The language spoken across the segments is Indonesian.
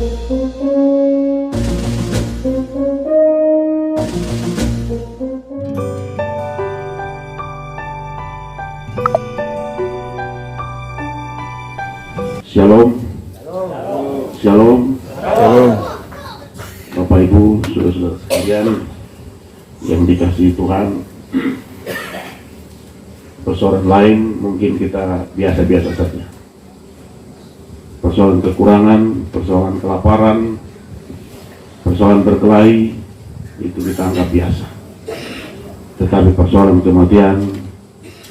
Shalom, shalom, shalom. Bapak Ibu, saudara-saudara sekalian yang dikasihi Tuhan. Persoalan lain mungkin kita biasa-biasa saja. Persoalan kekurangan, persoalan kelaparan, persoalan berkelahi, itu kita anggap biasa. Tetapi persoalan kematian,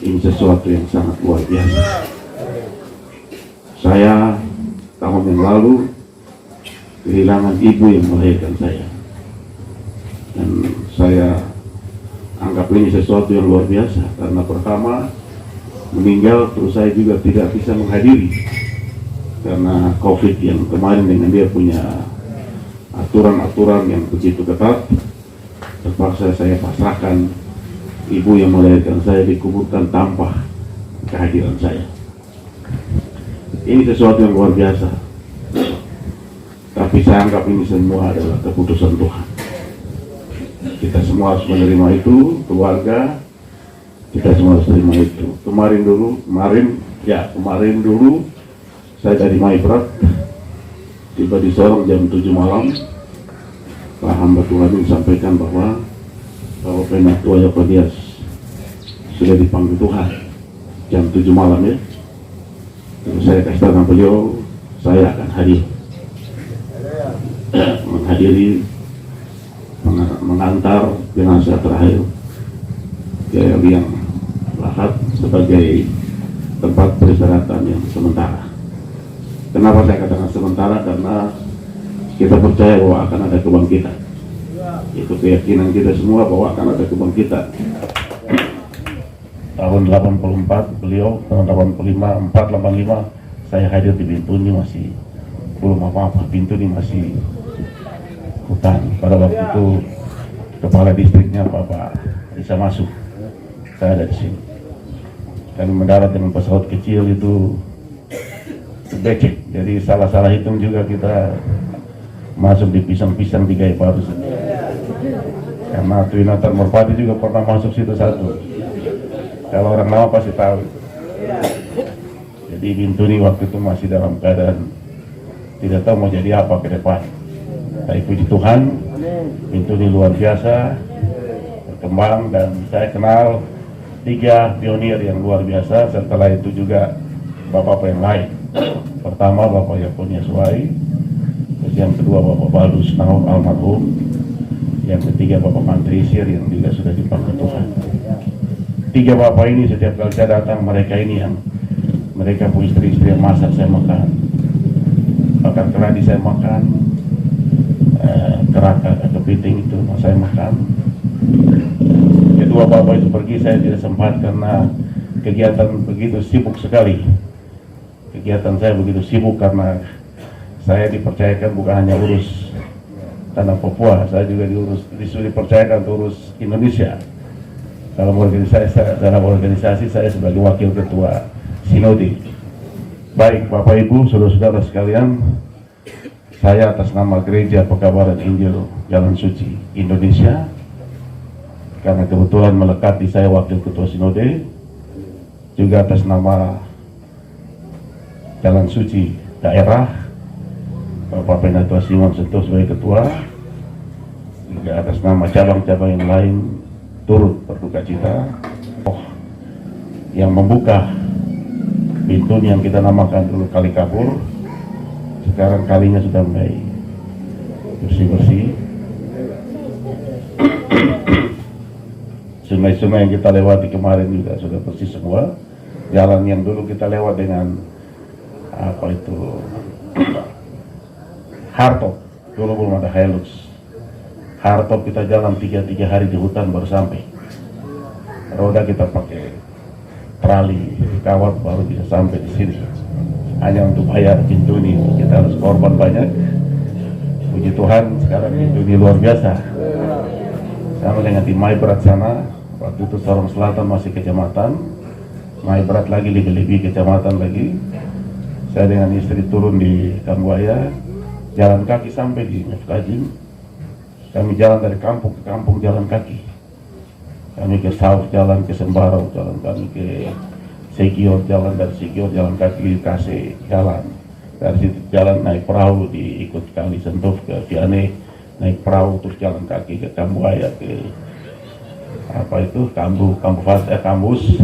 ini sesuatu yang sangat luar biasa. Saya tahun yang lalu kehilangan ibu yang melahirkan saya, dan saya anggap ini sesuatu yang luar biasa karena pertama meninggal, terus saya juga tidak bisa menghadiri karena COVID yang kemarin dengan dia punya aturan-aturan yang begitu ketat. Terpaksa saya pasrahkan ibu yang melahirkan saya dikuburkan tanpa kehadiran saya. Ini sesuatu yang luar biasa, tapi saya anggap ini semua adalah keputusan Tuhan. Kita semua harus menerima itu, keluarga kita semua harus terima itu. Kemarin dulu saya dari Maibrat, tiba di Sorong jam 7 malam. Pak hamba Tuhan ini sampaikan bahwa Bapak Penatua Yakodias sudah dipanggil Tuhan jam 7 malam ya. Terus saya kasih tahu beliau, saya akan hadir, menghadiri, mengantar jenazah terakhir ke Liang Lahat sebagai tempat peristirahatan yang sementara. Kenapa saya katakan sementara? Karena kita percaya bahwa akan ada kebangkitan. Itu keyakinan kita semua bahwa akan ada kebangkitan. Tahun 84 beliau, tahun 85, 485 saya hadir di Bintuni, masih belum apa-apa. Bintuni masih hutan. Pada waktu itu kepala distriknya Bapak bisa masuk, saya ada di sini. Kami mendarat dengan pesawat kecil itu becek, jadi salah-salah hitung juga kita masuk di pisang-pisang di Gaya Baru. Karena Twinata Merpati juga pernah masuk situ satu. Kalau orang lama pasti tahu. Jadi Bintuni waktu itu masih dalam keadaan tidak tahu mau jadi apa ke depan. Tapi puji Tuhan, Bintuni luar biasa berkembang, dan saya kenal 3 pionir yang luar biasa. Setelah itu juga bapak-bapak yang lain. Pertama Bapak Yakodias Wai, terus yang kedua Bapak Balus Nahom almarhum, yang ketiga Bapak Mantri Sir yang juga sudah dipanggil Tuhan. 3 bapak ini setiap kali saya datang, mereka ini yang mereka punya istri-istri yang masak saya makan, bakar keladi saya makan, kerak atau kepiting itu saya makan. Kedua bapak itu pergi, saya tidak sempat karena kegiatan begitu sibuk sekali. Kegiatan saya begitu sibuk karena saya dipercayakan bukan hanya urus tanah Papua, saya juga dipercayakan urus Indonesia. Dalam organisasi saya sebagai wakil ketua Sinode. Baik Bapak Ibu, saudara-saudara sekalian, saya atas nama Gereja Pekabaran Injil Jalan Suci Indonesia, karena kebetulan melekat di saya wakil ketua Sinode, juga atas nama Jalan Suci daerah Bapak Penatua Simon Sentuh sebagai ketua, juga atas nama cabang-cabang yang lain turut berduka cita. Yang membuka pintu yang kita namakan dulu Kali Kapur, sekarang kalinya sudah mulai bersih-bersih. Sungai-sungai yang kita lewati kemarin juga sudah bersih semua. Jalan yang dulu kita lewat dengan Hartop, dulu belum ada Hilux. Hartop kita jalan 3 hari di hutan baru sampai. Roda kita pakai trali kawat baru bisa sampai di sini. Hanya untuk bayar pintu ini kita harus korban banyak. Puji Tuhan sekarang pintu ini luar biasa. Sama dengan di Maibrat sana, waktu itu Sorong Selatan masih kecamatan, Maibrat lagi lebih kecamatan lagi. Saya dengan istri turun di Kambuaya, jalan kaki sampai di Mefkajin. Kami jalan dari kampung ke kampung jalan kaki. Kami ke Sauf jalan ke Sembarau, jalan kami ke Segior, jalan dari Segior jalan kaki kasih jalan. Dari situ jalan naik perahu diikut kali Sentuh ke Viane, naik perahu terus jalan kaki ke Kambuaya, ke apa itu Kambus,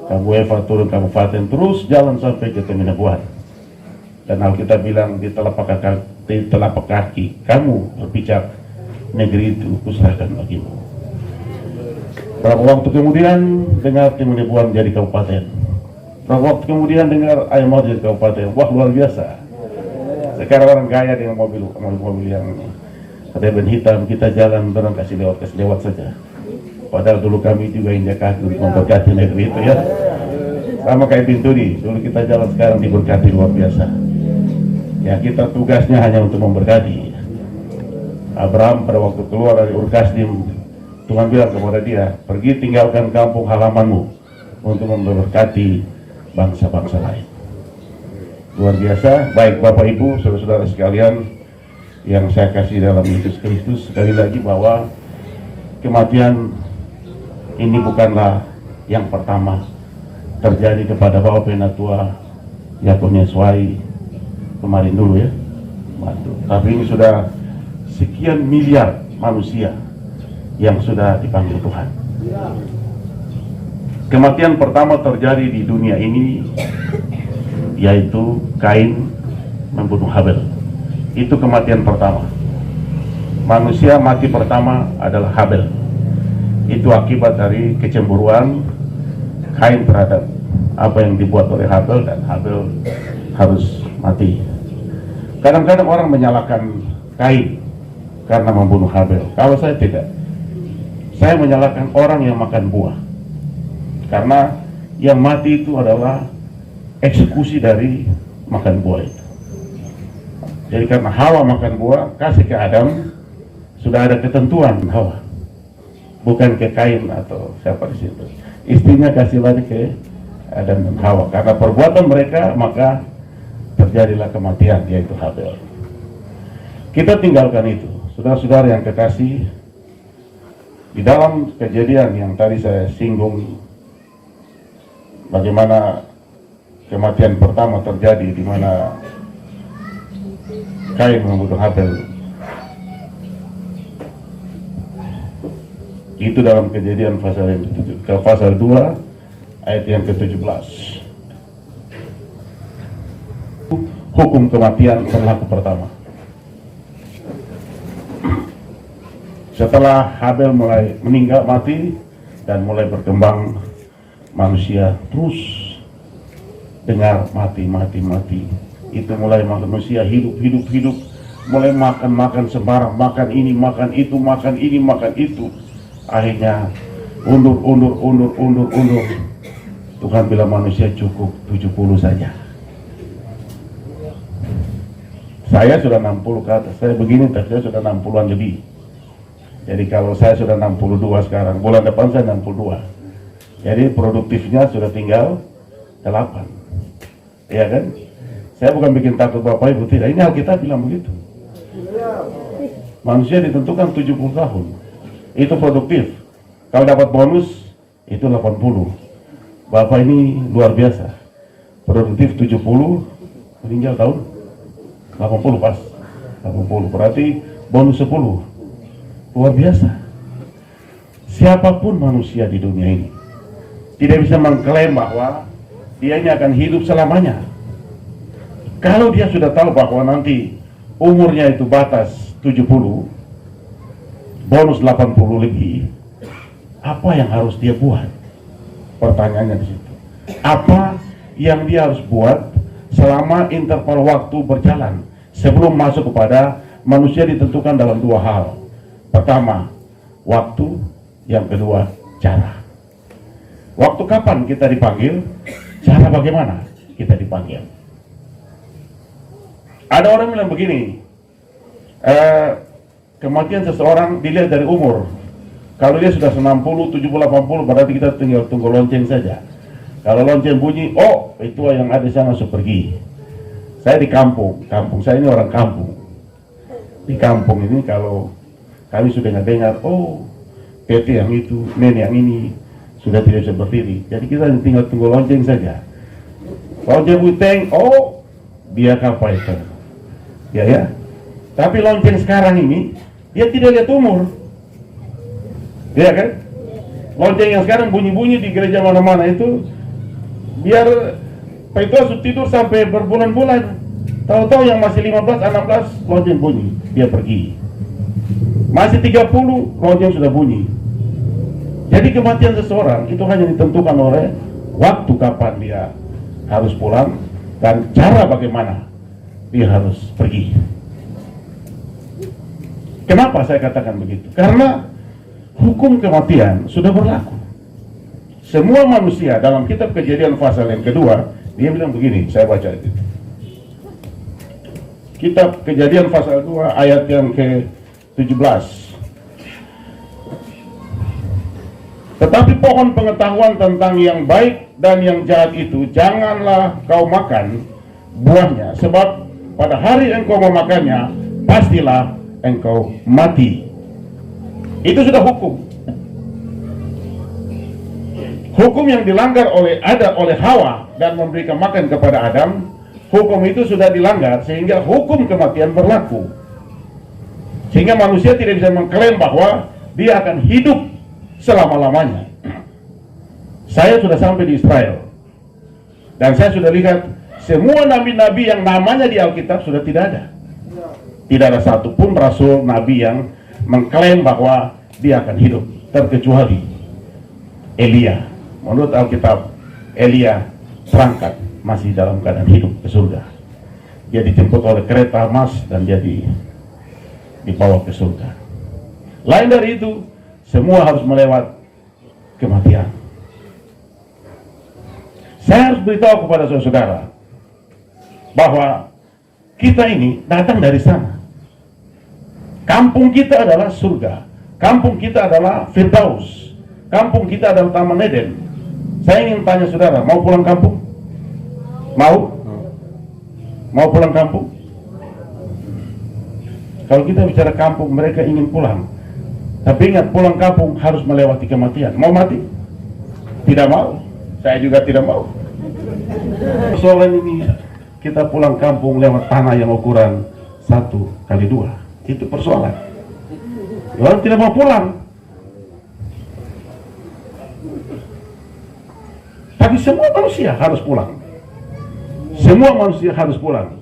Kambueva turun Kabupaten, terus jalan sampai ke Teminabuan. Dan Alkitab bilang di telapak kaki kamu berpijak, negeri itu kuserahkan bagimu. Berapa waktu kemudian dengar Teminabuan jadi kabupaten. Berapa waktu kemudian dengar Ayamau jadi kabupaten. Wah, luar biasa. Sekarang orang kaya dengan mobil yang katakan hitam, kita jalan dorong kasih lewat saja. Padahal dulu kami juga injak kaki untuk memberkati negeri itu ya. Sama kayak Bintuni, dulu kita jalan, sekarang diberkati luar biasa. Ya, kita tugasnya hanya untuk memberkati. Abraham pada waktu keluar dari Ur-Kasdim, Tuhan bilang kepada dia, pergi tinggalkan kampung halamanmu untuk memberkati bangsa-bangsa lain. Luar biasa. Baik Bapak Ibu, saudara-saudara sekalian yang saya kasih dalam Yesus Kristus, sekali lagi bahwa kematian ini bukanlah yang pertama terjadi kepada Bapak Penatua Yakonyeswai kemarin dulu ya, tapi ini sudah sekian miliar manusia yang sudah dipanggil Tuhan. Kematian pertama terjadi di dunia ini yaitu Kain membunuh Habel. Itu kematian pertama. Manusia mati pertama adalah Habel. Itu akibat dari kecemburuan Kain terhadap apa yang dibuat oleh Habel, dan Habel harus mati. Kadang-kadang orang menyalahkan Kain karena membunuh Habel. Kalau saya tidak, saya menyalahkan orang yang makan buah, karena yang mati itu adalah eksekusi dari makan buah itu. Jadi karena Hawa makan buah, kasih ke Adam, sudah ada ketentuan Hawa, bukan ke Kain atau siapa di situ. Istrinya kasih lagi ke Adam dan Hawa. Karena perbuatan mereka, maka terjadilah kematian, yaitu Habel. Kita tinggalkan itu. Saudara-saudara yang kekasih, di dalam kejadian yang tadi saya singgung, bagaimana kematian pertama terjadi di mana Kain membunuh Habel. Itu dalam Kejadian pasal 2 ayat yang ke-17. Hukum kematian berlaku pertama. Setelah Habel mulai meninggal mati dan mulai berkembang, manusia terus dengar mati. Itu mulai manusia hidup, mulai makan sembarang, makan ini, makan itu, makan ini, makan itu. Akhirnya undur. Tuhan bilang manusia cukup 70 saja. Saya sudah 60 ke atas. Saya begini, tapi saya sudah 60-an lebih. Jadi kalau saya sudah 62 sekarang, bulan depan saya 62. Jadi produktifnya sudah tinggal 8. Iya kan? Saya bukan bikin takut Bapak Ibu, tidak. Ini Alkitab bilang begitu. Manusia ditentukan 70 tahun. Itu produktif. Kalau dapat bonus, itu 80. Bapak ini luar biasa. Produktif 70, meninggal tahun 80 pas. 80, berarti bonus 10. Luar biasa. Siapapun manusia di dunia ini tidak bisa mengklaim bahwa dia ini akan hidup selamanya. Kalau dia sudah tahu bahwa nanti umurnya itu batas 70, bonus 80 lebih, apa yang harus dia buat? Pertanyaannya di situ. Apa yang dia harus buat selama interval waktu berjalan sebelum masuk kepada manusia ditentukan dalam 2 hal. Pertama, waktu. Yang kedua, cara. Waktu kapan kita dipanggil? Cara bagaimana kita dipanggil? Ada orang bilang begini, kematian seseorang dilihat dari umur. Kalau dia sudah 60, 70, 80, berarti kita tinggal tunggu lonceng saja. Kalau lonceng bunyi, oh itu yang ada sana harus pergi. Saya di kampung saya ini orang kampung. Di kampung ini kalau kami sudah dengar, oh PT yang itu, nenek yang ini sudah tidak bisa berdiri. Jadi kita tinggal tunggu lonceng saja. Lonceng buteng, oh dia kapal itu. Ya. Tapi lonceng sekarang ini, dia tidak lihat umur. Ya kan? Lonceng yang sekarang bunyi-bunyi di gereja mana-mana itu, biar Pak itu tidur sampai berbulan-bulan. Tahu-tahu yang masih 15, 16 lonceng bunyi, dia pergi. Masih 30 lonceng sudah bunyi. Jadi kematian seseorang itu hanya ditentukan oleh waktu kapan dia harus pulang dan cara bagaimana dia harus pergi. Kenapa saya katakan begitu? Karena hukum kematian sudah berlaku. Semua manusia dalam kitab Kejadian pasal yang kedua, dia bilang begini, saya baca itu. Kitab Kejadian pasal 2 ayat yang ke-17. Tetapi pohon pengetahuan tentang yang baik dan yang jahat itu janganlah kau makan buahnya, sebab pada hari engkau memakannya pastilah engkau mati. Itu sudah hukum. Hukum yang dilanggar oleh Hawa dan memberikan makan kepada Adam, hukum itu sudah dilanggar sehingga hukum kematian berlaku. Sehingga manusia tidak bisa mengklaim bahwa dia akan hidup selama-lamanya. Saya sudah sampai di Israel dan saya sudah lihat semua nabi-nabi yang namanya di Alkitab sudah tidak ada. Tidak ada satupun rasul nabi yang mengklaim bahwa dia akan hidup, terkecuali Elia. Menurut Alkitab, Elia berangkat masih dalam keadaan hidup ke surga. Dia dijemput oleh kereta emas dan dia dibawa ke surga. Lain dari itu, semua harus melewat kematian. Saya harus beritahu kepada saudara bahwa kita ini datang dari sana. Kampung kita adalah surga. Kampung kita adalah Firdaus. Kampung kita adalah Taman Eden. Saya ingin tanya saudara, mau pulang kampung? Mau pulang kampung? Kalau kita bicara kampung, mereka ingin pulang. Tapi ingat, pulang kampung harus melewati kematian. Mau mati? Tidak mau. Saya juga tidak mau. Soalnya ini, kita pulang kampung lewat tanah yang ukuran 1x2. Itu persoalan. Orang tidak mau pulang. Tapi semua manusia harus pulang. Semua manusia harus pulang.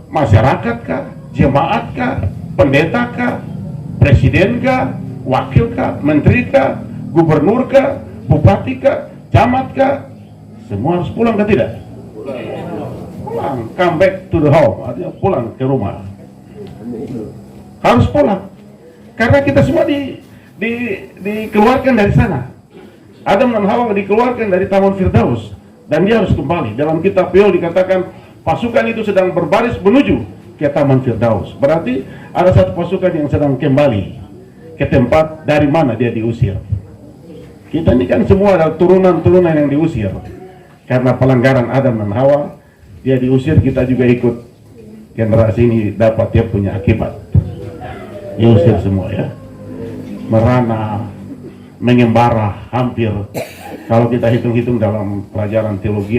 Masyarakat kah? Jemaat kah? Pendeta kah? Presiden kah? Wakil kah? Menteri kah? Gubernur kah? Bupati kah? Camat kah? Semua harus pulang kah tidak? Pulang. Come back to the home. Artinya pulang ke rumah. Harus pulang. Karena kita semua dikeluarkan dari sana. Adam dan Hawa dikeluarkan dari Taman Firdaus dan dia harus kembali. Dalam kitab Yoel dikatakan pasukan itu sedang berbaris menuju ke Taman Firdaus. Berarti ada satu pasukan yang sedang kembali ke tempat dari mana dia diusir. Kita ini kan semua adalah turunan-turunan yang diusir. Karena pelanggaran Adam dan Hawa, dia diusir, kita juga ikut. Generasi ini dapat dia punya akibat. Diusir semua ya. Merana, mengembara, hampir kalau kita hitung-hitung dalam pelajaran teologi,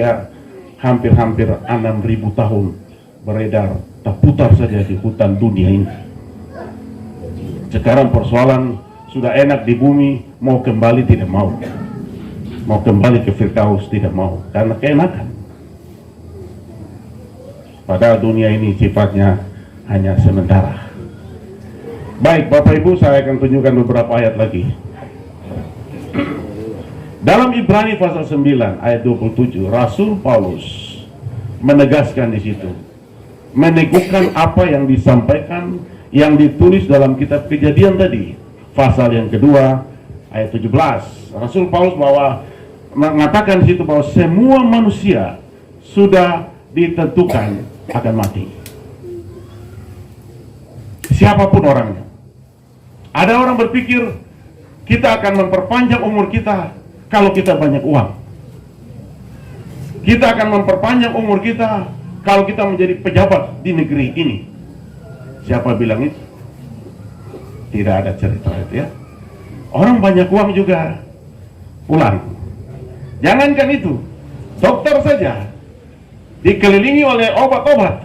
hampir 6.000 tahun beredar, terputar saja di hutan dunia ini. Sekarang persoalan sudah enak di bumi, mau kembali tidak mau. Mau kembali ke Firdaus tidak mau, karena keenakan. Padahal dunia ini sifatnya hanya sementara. Baik, Bapak Ibu, saya akan tunjukkan beberapa ayat lagi. Dalam Ibrani pasal 9 ayat 27, Rasul Paulus menegaskan di situ, meneguhkan apa yang disampaikan, yang ditulis dalam kitab Kejadian tadi, pasal yang kedua ayat 17. Rasul Paulus mengatakan di situ bahwa semua manusia sudah ditentukan akan mati. Siapapun orangnya. Ada orang berpikir kita akan memperpanjang umur kita kalau kita banyak uang. Kita akan memperpanjang umur kita kalau kita menjadi pejabat di negeri ini. Siapa bilang itu? Tidak ada cerita itu ya. Orang banyak uang juga pulang. Jangankan itu, dokter saja dikelilingi oleh obat-obat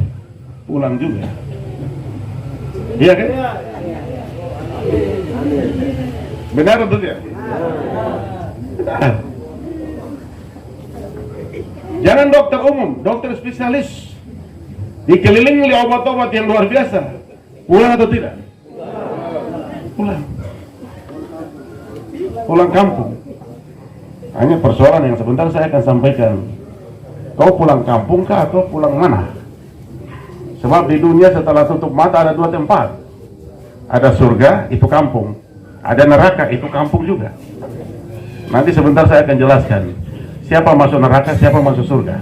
pulang juga. Iya kan? Benar atau tidak? Benar. Jangan dokter umum, dokter spesialis dikelilingi oleh obat-obat yang luar biasa, pulang atau tidak? Pulang. Pulang kampung. Hanya persoalan yang sebentar saya akan sampaikan. Kau pulang kampung kah atau pulang mana? Sebab di dunia setelah tutup mata ada dua tempat. Ada surga, itu kampung. Ada neraka, itu kampung juga. Nanti sebentar saya akan jelaskan siapa masuk neraka, siapa masuk surga.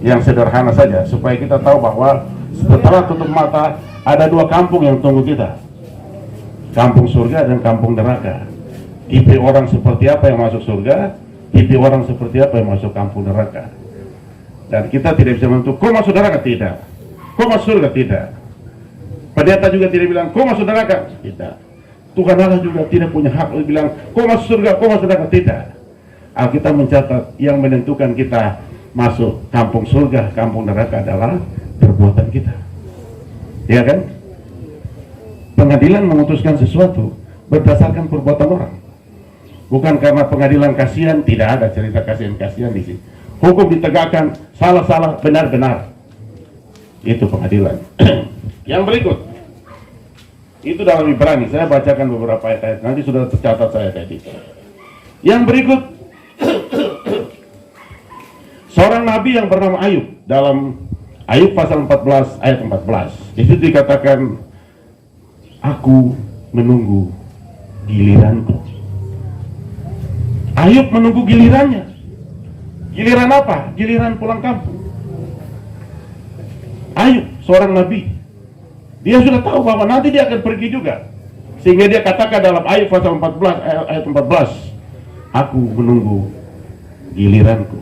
Yang sederhana saja, supaya kita tahu bahwa setelah tutup mata ada dua kampung yang tunggu kita. Kampung surga dan kampung neraka. Tipe orang seperti apa yang masuk surga, tipe orang seperti apa yang masuk kampung neraka. Dan kita tidak bisa menentukan, kau masuk neraka? Tidak. Kau masuk surga? Tidak. Pendeta juga tidak bilang, kau masuk neraka? Tidak. Tuhan Allah juga tidak punya hak untuk bilang, kau masuk surga, kau masuk neraka? Tidak. Alkitab mencatat yang menentukan kita masuk kampung surga, kampung neraka adalah perbuatan kita. Ya kan? Pengadilan memutuskan sesuatu berdasarkan perbuatan orang. Bukan karena pengadilan kasihan, tidak ada cerita kasihan-kasihan di sini. Hukum ditegakkan, salah-salah, benar-benar. Itu pengadilan. Yang berikut, itu dalam Ibrani, saya bacakan beberapa ayat-ayat, nanti sudah tercatat saya tadi. Yang berikut, seorang nabi yang bernama Ayub, dalam Ayub pasal 14 ayat 14, itu dikatakan, aku menunggu giliranku. Ayub menunggu gilirannya. Giliran apa? Giliran pulang kampung. Ayub, seorang nabi, dia sudah tahu bahwa nanti dia akan pergi juga. Sehingga dia katakan dalam Ayub pasal 14 ayat 14, aku menunggu giliranku.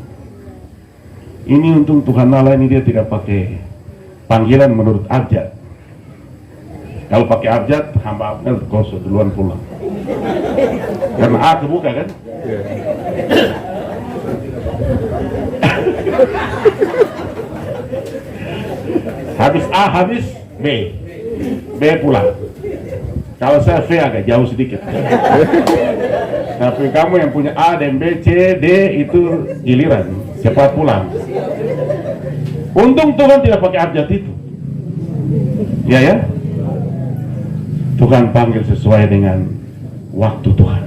Ini untung Tuhan Allah ini dia tidak pakai panggilan menurut abjad. Kalau pakai abjad, hamba Abner kosong duluan pulang. Karena A kebuka kan? Habis A, habis B. B pulang. Kalau saya V agak jauh sedikit. Tapi kamu yang punya A dan B, C, D itu giliran. Cepat pulang. Untung Tuhan tidak pakai abjad itu. Ya ya. Tuhan panggil sesuai dengan waktu Tuhan.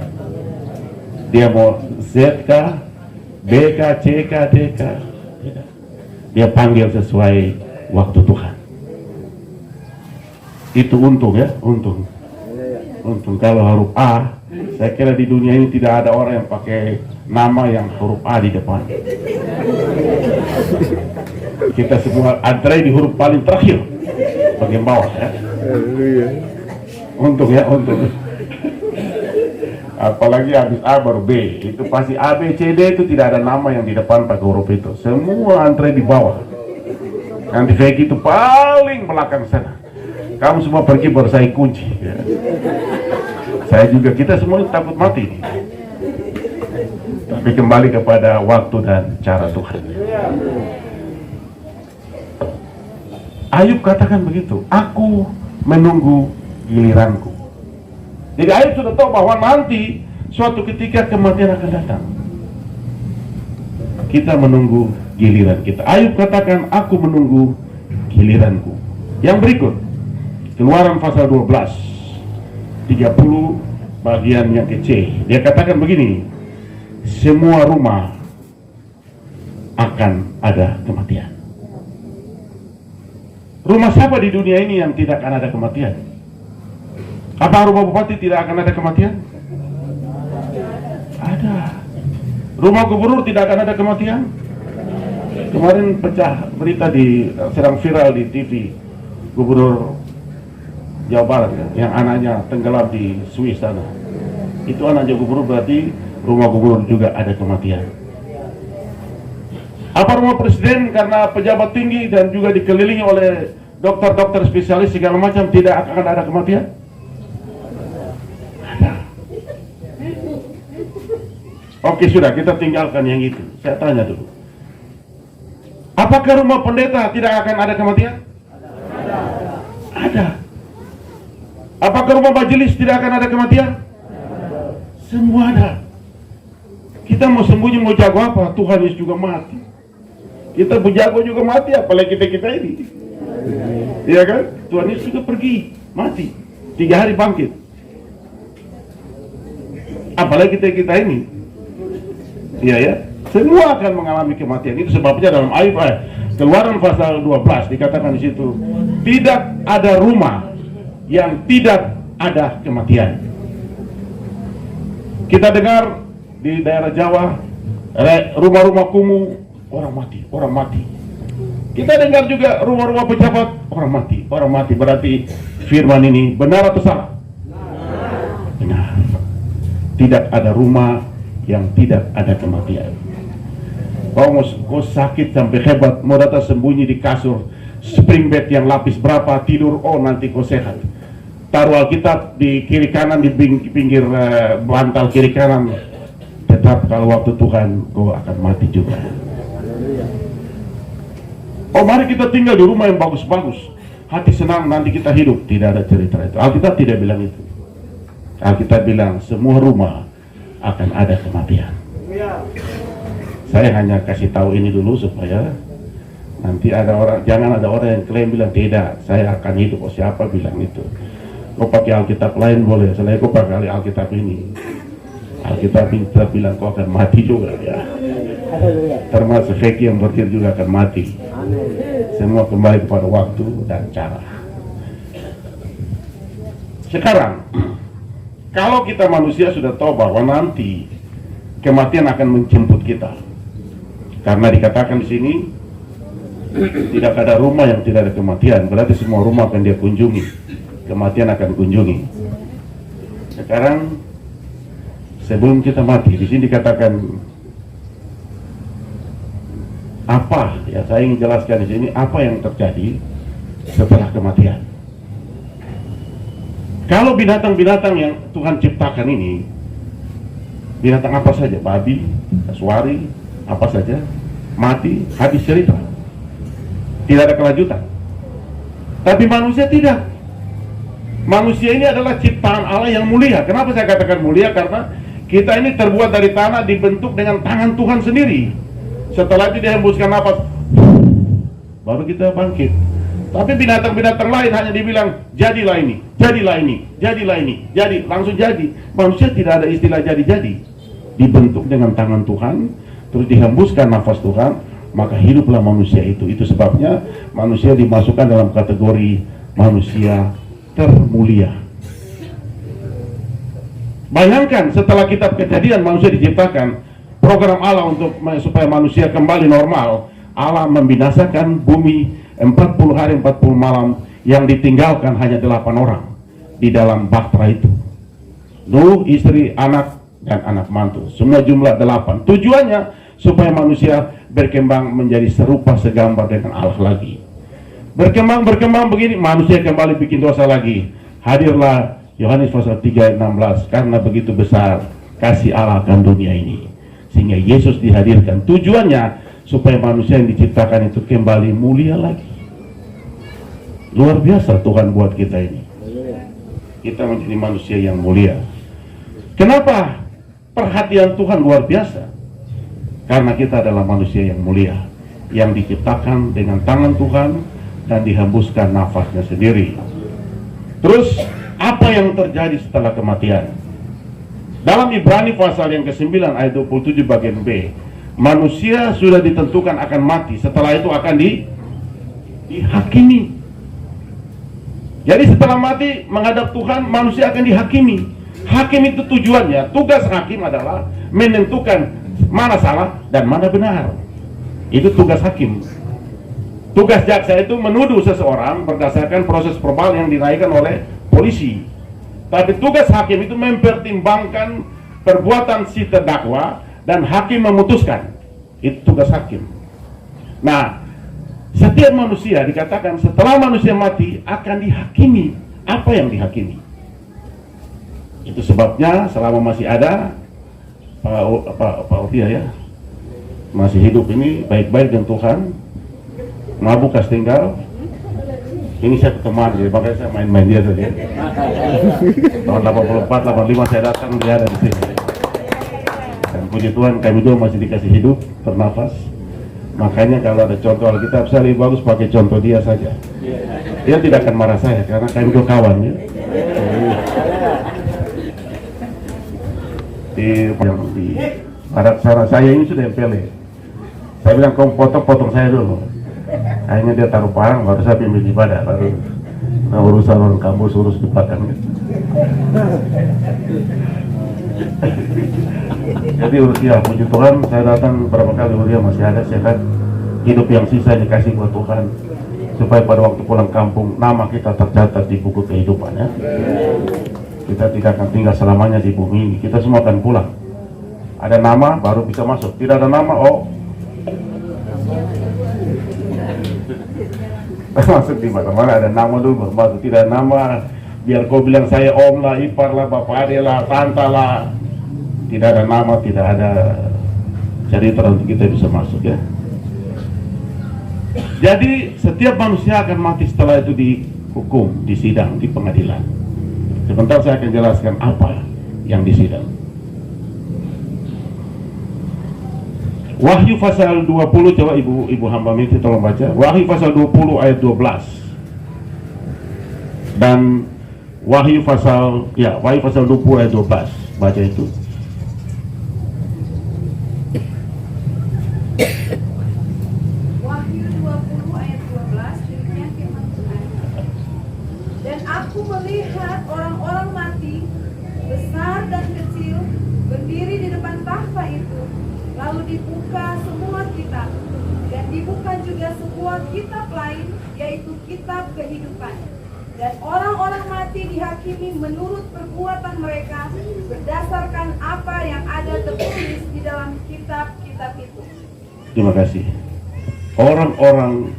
Dia mau ZK, BK, CK, DK. Dia panggil sesuai waktu Tuhan. Itu untung ya, untung. Untung kalau huruf A, saya kira di dunia ini tidak ada orang yang pakai nama yang huruf A di depan. Kita semua antre di huruf paling terakhir, bagian bawah ya. Untung ya, untung. Apalagi habis A baru B, itu pasti A, B, C, D itu tidak ada nama yang di depan pakai huruf itu. Semua antre di bawah. Yang di VG itu paling belakang sana. Kamu semua pergi baru saya kunci ya. Saya juga, kita semua takut mati. Tapi kembali kepada waktu dan cara Tuhan. Ayub katakan begitu, aku menunggu giliranku. Jadi Ayub sudah tahu bahwa nanti suatu ketika kematian akan datang. Kita menunggu giliran kita. Ayub katakan, aku menunggu giliranku. Yang berikut, Keluaran pasal 12 30 bagian yang kecil. Dia katakan begini, semua rumah akan ada kematian. Rumah siapa di dunia ini yang tidak akan ada kematian? Apa rumah bupati tidak akan ada kematian? Ada. Rumah gubernur tidak akan ada kematian? Kemarin pecah berita sedang viral di TV, gubernur Jawa Barat yang anaknya tenggelam di Swiss sana. Itu anaknya gubernur, berarti rumah gubernur juga ada kematian. Apa rumah presiden karena pejabat tinggi dan juga dikelilingi oleh dokter-dokter spesialis segala macam tidak akan ada kematian? Ada. Oke, sudah, kita tinggalkan yang itu. Saya tanya dulu. Apakah rumah pendeta tidak akan ada kematian? Ada. Apakah rumah majelis tidak akan ada kematian? Semua ada. Kita mau sembunyi, mau jago apa? Tuhan Yesus juga mati. Kita berjago juga mati, apalagi kita ini. Iya kan? Tuhan Yesus juga pergi, mati. 3 hari bangkit. Apalagi kita ini. Iya ya. Semua akan mengalami kematian. Itu sebabnya dalam ayat Keluaran pasal 12 dikatakan di situ, tidak ada rumah yang tidak ada kematian. Kita dengar di daerah Jawa, rumah-rumah kumuh, orang mati. Kita dengar juga rumah-rumah pejabat, orang mati. Berarti firman ini benar atau salah? Benar. Tidak ada rumah yang tidak ada kematian. Kau sakit sampai hebat, mau datang sembunyi di kasur, spring bed yang lapis berapa, tidur, oh nanti kau sehat. Taruh Alkitab di kiri kanan, di pinggir bantal kiri kanan. Tetap kalau waktu Tuhan, kau akan mati juga. Oh, mari kita tinggal di rumah yang bagus-bagus, hati senang, nanti kita hidup. Tidak ada cerita itu. Alkitab tidak bilang itu. Alkitab bilang semua rumah akan ada kematian. Saya hanya kasih tahu ini dulu supaya nanti jangan ada orang yang klaim bilang tidak, saya akan hidup. Oh, siapa bilang itu? Kau pakai Alkitab lain boleh, selain kau pakai Alkitab ini. Alkitab bilang kau akan mati juga ya. Termasuk Feki yang bertir juga akan mati. Semua kembali kepada waktu dan cara. Sekarang, kalau kita manusia sudah tahu bahwa nanti kematian akan menjemput kita, karena dikatakan di sini tidak ada rumah yang tidak ada kematian, berarti semua rumah akan dia kunjungi, kematian akan kunjungi. Sekarang sebelum kita mati, di sini dikatakan apa? Ya, saya ingin jelaskan di sini apa yang terjadi setelah kematian. Kalau binatang-binatang yang Tuhan ciptakan ini, binatang apa saja, babi, kasuari, apa saja, mati, habis cerita, tidak ada kelanjutan. Tapi manusia tidak. Manusia ini adalah ciptaan Allah yang mulia. Kenapa saya katakan mulia? Karena kita ini terbuat dari tanah, dibentuk dengan tangan Tuhan sendiri. Setelah itu dihembuskan napas, baru kita bangkit. Tapi binatang-binatang lain hanya dibilang jadilah ini, jadilah ini, jadilah ini, jadi, langsung jadi. Manusia tidak ada istilah jadi-jadi. Dibentuk dengan tangan Tuhan, terus dihembuskan nafas Tuhan, maka hiduplah manusia itu. Itu sebabnya manusia dimasukkan dalam kategori manusia termulia. Bayangkan setelah kitab Kejadian manusia diciptakan, program Allah untuk supaya manusia kembali normal, Allah membinasakan bumi 40 hari 40 malam, yang ditinggalkan hanya 8 orang di dalam bahtera itu. Nuh, istri, anak, dan anak mantu. Semua jumlah 8. Tujuannya supaya manusia berkembang menjadi serupa segambar dengan Allah lagi. Berkembang begini, manusia kembali bikin dosa lagi. Hadirlah Yohanes pasal 3 ayat 16, karena begitu besar kasih Allah akan dunia ini, sehingga Yesus dihadirkan. Tujuannya supaya manusia yang diciptakan itu kembali mulia lagi. Luar biasa Tuhan buat kita ini. Kita menjadi manusia yang mulia. Kenapa perhatian Tuhan luar biasa? Karena kita adalah manusia yang mulia, yang diciptakan dengan tangan Tuhan dan dihembuskan nafasnya sendiri. Terus apa yang terjadi setelah kematian? Dalam Ibrani pasal yang ke-9 ayat 27 bagian B, manusia sudah ditentukan akan mati. Setelah itu akan dihakimi. Jadi setelah mati menghadap Tuhan, manusia akan dihakimi. Hakim itu tujuannya, tugas hakim adalah menentukan mana salah dan mana benar. Itu tugas hakim. Tugas jaksa itu menuduh seseorang berdasarkan proses verbal yang dinaikkan oleh polisi. Tapi tugas hakim itu mempertimbangkan perbuatan si terdakwa dan hakim memutuskan. Itu tugas hakim. Nah, setiap manusia dikatakan setelah manusia mati akan dihakimi. Apa yang dihakimi? Itu sebabnya selama masih ada Pak Otia ya, masih hidup ini baik-baik dengan Tuhan, mabuk kas tinggal. Ini saya teman, jadi makanya saya main-main dia saja. Tahun 84, 85 saya datang, dia ada di sini. Dan puji Tuhan kami dua masih dikasih hidup, bernafas. Makanya kalau ada contoh Alkitab, saya lebih bagus pakai contoh dia saja. Dia tidak akan marah saya, karena kami dua kawan ya. Di barat sana, saya ini sudah MPL. Saya bilang, kau potong saya dulu. Akhirnya dia taruh parang, baru saya pimpin ibadah, baru urusan orang kampus urus di belakang. Jadi ya puji Tuhan, saya datang berapa kali dia masih ada sehat, hidup yang sisa dikasih buat Tuhan, supaya pada waktu pulang kampung nama kita tercatat di buku kehidupan ya. Kita tidak akan tinggal selamanya di bumi ini, kita semua akan pulang. Ada nama baru bisa masuk, tidak ada nama masuk di mana-mana, ada nama dulu baru masuk. Tidak ada nama, biar kau bilang saya om lah, ipar lah, bapak ade lah, tante lah, tidak ada nama, tidak ada cerita untuk kita bisa masuk ya. Jadi setiap manusia akan mati setelah itu dihukum, disidang, di pengadilan. Sebentar saya akan jelaskan apa yang disidang. Wahyu pasal 20, coba ibu hamba Miti tolong baca. Wahyu pasal 20 ayat 12. Dan Wahyu pasal 20 ayat 12. Baca itu. Wahyu 20 ayat 12, demikian firman Tuhan. Dan aku melihat orang-orang mati, besar dan kecil, berdiri di depan takhta itu. Lalu dibuka semua kitab, dan dibuka juga sebuah kitab lain, yaitu kitab kehidupan. Dan orang-orang mati dihakimi menurut perbuatan mereka, berdasarkan apa yang ada tertulis di dalam kitab-kitab itu. Terima kasih. Orang-orang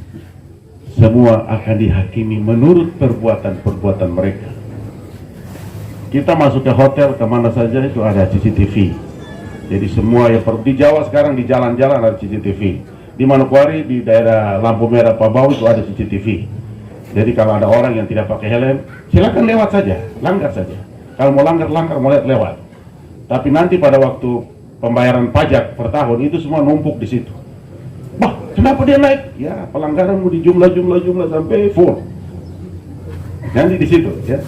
semua akan dihakimi menurut perbuatan-perbuatan mereka. Kita masuk ke hotel, kemana saja itu ada CCTV. Jadi semua yang di Jawa sekarang di jalan-jalan ada CCTV. Di Manokwari di daerah lampu merah Pabau itu ada CCTV. Jadi kalau ada orang yang tidak pakai helm, silakan lewat saja, langgar saja. Kalau mau langgar, mau lihat lewat. Tapi nanti pada waktu pembayaran pajak per tahun itu semua numpuk di situ. Bah, kenapa dia naik? Ya, pelanggaranmu di jumlah sampai full. Nanti di situ, ya.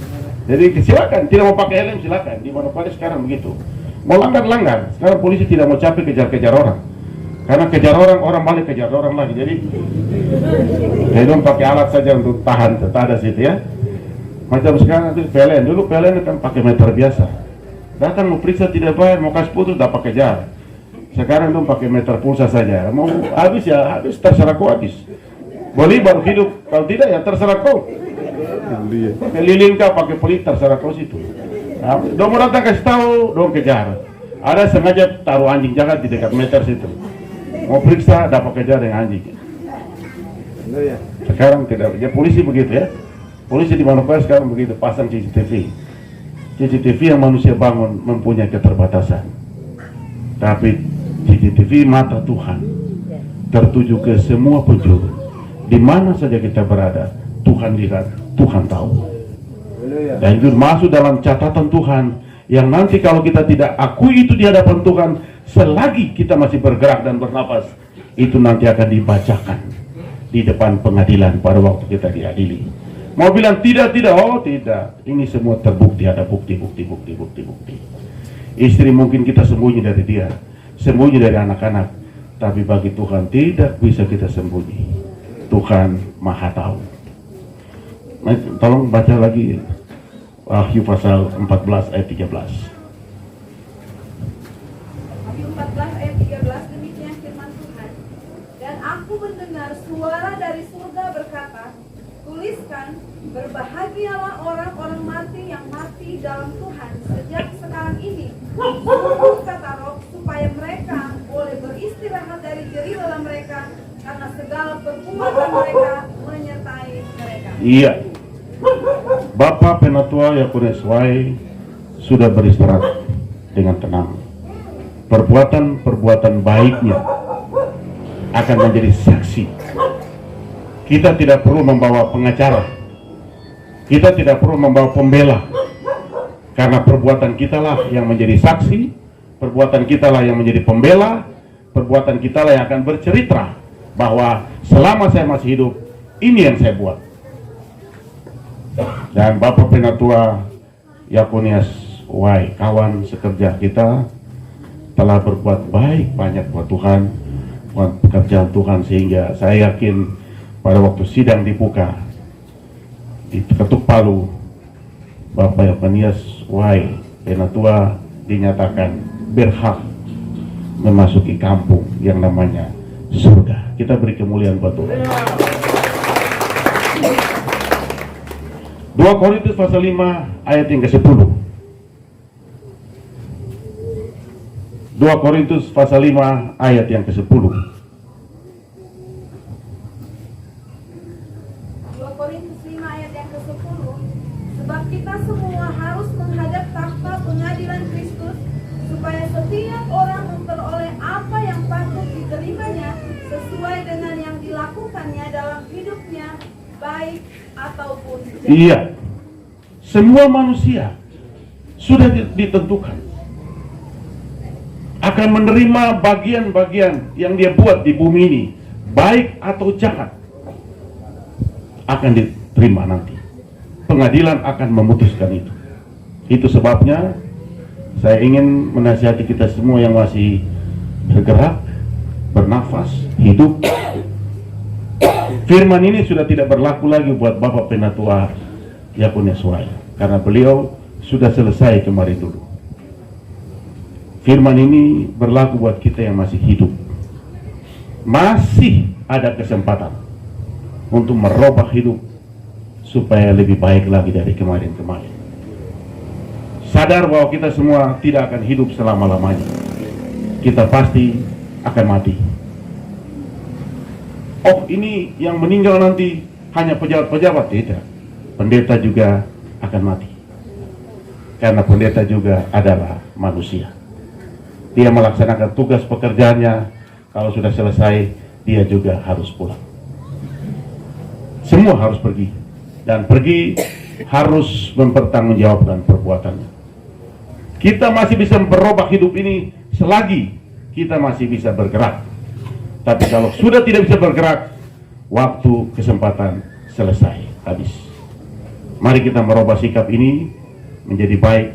Jadi silakan, tidak mau pakai helm silakan. Di Manokwari sekarang begitu. Mau langgar. Sekarang polisi tidak mau capek kejar-kejar orang. Karena kejar orang balik kejar orang lagi. Jadi dong pakai alat saja untuk tahan tetada situ ya. Macam sekarang itu PLN. Dulu PLN kan pakai meter biasa. Datang mau periksa tidak bayar, mau kasih putus dapat kejar. Sekarang dong pakai meter pulsa saja. Mau habis ya habis, terserah kau habis. Boleh baru hidup, kalau tidak ya terserah kau. Pakai lilin kah, pakai pelit terserah kau situ. Nah, dong mau datang kasih tahu, dong kejar. Ada sengaja taruh anjing jagat di dekat meter situ. Mau periksa dapat kejar dengan anjing. Sekarang tidak, ya polisi begitu ya. Polisi di Manokwari sekarang begitu, pasang CCTV. CCTV yang manusia bangun mempunyai keterbatasan. Tapi CCTV mata Tuhan tertuju ke semua penjuru. Di mana saja kita berada, Tuhan lihat, Tuhan tahu. Dan itu masuk dalam catatan Tuhan yang nanti kalau kita tidak akui itu di hadapan Tuhan, selagi kita masih bergerak dan bernapas, itu nanti akan dibacakan di depan pengadilan pada waktu kita diadili. Mau bilang tidak, oh tidak, ini semua terbukti, ada bukti. Istri mungkin kita sembunyi dari dia, sembunyi dari anak-anak, tapi bagi Tuhan tidak bisa kita sembunyi. Tuhan Maha tahu. Nah, tolong baca lagi Wahyu pasal 14 ayat 13. Wahyu 14 ayat 13, demikian firman Tuhan. Dan aku mendengar suara dari surga berkata, tuliskan, berbahagialah orang-orang mati yang mati dalam Tuhan sejak sekarang ini, kata Roh, supaya mereka boleh beristirahat dari jerih lelah mereka, karena segala perbuatan mereka menyertai mereka. Iya. Bapak Penatua Yakunias Y sudah beristirahat dengan tenang. Perbuatan-perbuatan baiknya akan menjadi saksi. Kita tidak perlu membawa pengacara. Kita tidak perlu membawa pembela. Karena perbuatan kitalah yang menjadi saksi, perbuatan kitalah yang menjadi pembela, perbuatan kitalah yang akan bercerita bahwa selama saya masih hidup, ini yang saya buat. Dan Bapak Penatua Yakunias Y, kawan sekerja kita, telah berbuat baik banyak buat Tuhan, buat pekerjaan Tuhan, sehingga saya yakin pada waktu sidang dibuka di Ketuk Palu, Bapak Yakunias Y Penatua dinyatakan berhak memasuki kampung yang namanya surga. Kita beri kemuliaan buat Tuhan. 2 Korintus pasal 5 ayat yang ke-10. 2 Korintus pasal 5 ayat yang ke-10. 2 Korintus 5 ayat yang ke-10. Sebab kita semua harus menghadap takhta pengadilan Kristus, supaya setiap orang memperoleh apa yang patut diterimanya sesuai dengan yang dilakukannya dalam hidupnya, baik ataupun jahat. Iya, semua manusia sudah ditentukan akan menerima bagian-bagian yang dia buat di bumi ini, baik atau jahat, akan diterima nanti. Pengadilan akan memutuskan itu. Itu sebabnya saya ingin menasihati kita semua yang masih bergerak, bernafas, hidup. Firman ini sudah tidak berlaku lagi buat Bapak Penatua Yakunias Y, karena beliau sudah selesai kemarin dulu. Firman ini berlaku buat kita yang masih hidup. Masih ada kesempatan untuk merubah hidup supaya lebih baik lagi dari kemarin-kemarin. Sadar bahwa kita semua tidak akan hidup selama-lamanya. Kita pasti akan mati. Oh, ini yang meninggal nanti hanya pejabat-pejabat? Tidak. Pendeta juga akan mati. Karena pendeta juga adalah manusia. Dia melaksanakan tugas pekerjaannya. Kalau sudah selesai, dia juga harus pulang. Semua harus pergi. Dan pergi harus mempertanggungjawabkan perbuatannya. Kita masih bisa merubah hidup ini selagi kita masih bisa bergerak. Tapi kalau sudah tidak bisa bergerak, waktu kesempatan selesai, habis. Mari kita merubah sikap ini menjadi baik,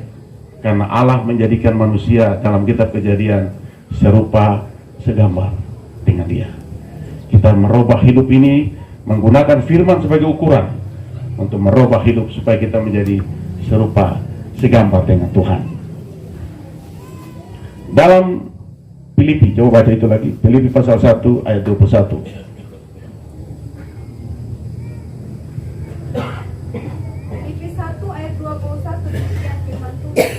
karena Allah menjadikan manusia dalam kitab Kejadian serupa segambar dengan Dia. Kita merubah hidup ini menggunakan firman sebagai ukuran untuk merubah hidup supaya kita menjadi serupa segambar dengan Tuhan. Dalam Filipi, coba baca itu lagi, Filipi pasal 1 ayat 21. Filipi 1 ayat 21 demikian firman Tuhan.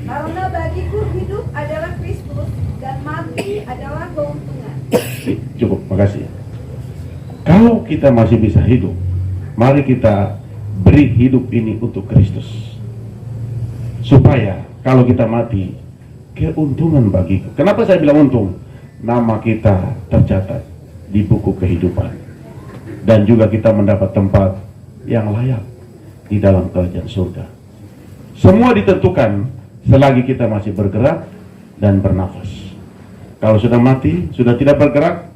Karena bagiku hidup adalah Kristus dan mati adalah keuntungan. Cukup, makasih. Kalau kita masih bisa hidup, mari kita beri hidup ini untuk Kristus. Supaya kalau kita mati, keuntungan bagiku. Kenapa saya bilang untung? Nama kita tercatat di buku kehidupan. Dan juga kita mendapat tempat yang layak di dalam kerajaan surga. Semua ditentukan selagi kita masih bergerak dan bernafas. Kalau sudah mati, sudah tidak bergerak,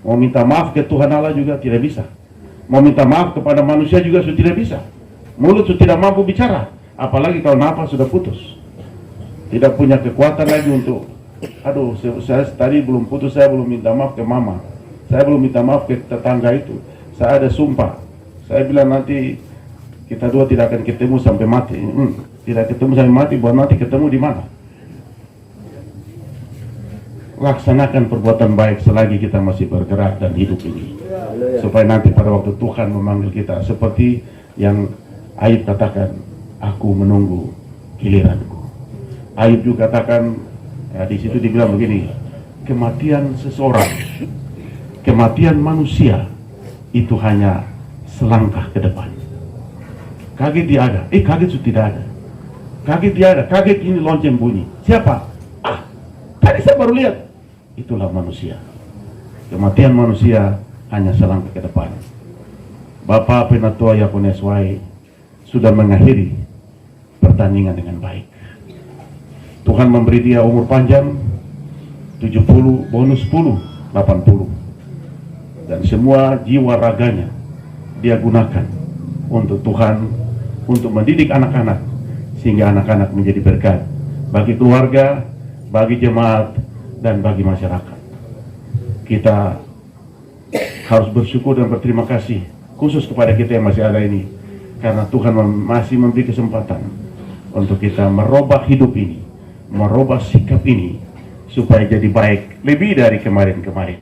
mau minta maaf ke Tuhan Allah juga tidak bisa. Mau minta maaf kepada manusia juga sudah tidak bisa. Mulut sudah tidak mampu bicara, apalagi kalau nafas sudah putus. Tidak punya kekuatan lagi untuk, aduh, saya tadi belum putus, saya belum minta maaf ke mama, saya belum minta maaf ke tetangga itu, saya ada sumpah, saya bilang nanti kita dua tidak akan ketemu sampai mati. Tidak ketemu sampai mati, buat nanti ketemu di mana? Laksanakan perbuatan baik selagi kita masih bergerak dan hidup ini, supaya nanti pada waktu Tuhan memanggil kita, seperti yang Ayub katakan, aku menunggu giliranku. Ayub juga katakan, ya, di situ dibilang begini, kematian seseorang kematian manusia itu hanya selangkah ke depan. Kaget dia ada, kaget sudah tidak ada. Kaget dia ada, kaget ini lonceng bunyi. Siapa? Tadi saya baru lihat. Itulah manusia. Kematian manusia hanya selangkah ke depan. Bapak Penatua Yakones Wai sudah mengakhiri pertandingan dengan baik. Tuhan memberi dia umur panjang, 70 bonus 10, 80. Dan semua jiwa raganya dia gunakan untuk Tuhan, untuk mendidik anak-anak, sehingga anak-anak menjadi berkat bagi keluarga, bagi jemaat, dan bagi masyarakat. Kita harus bersyukur dan berterima kasih khusus kepada kita yang masih ada ini, karena Tuhan masih memberi kesempatan untuk kita merubah hidup ini, merubah sikap ini, supaya jadi baik lebih dari kemarin-kemarin.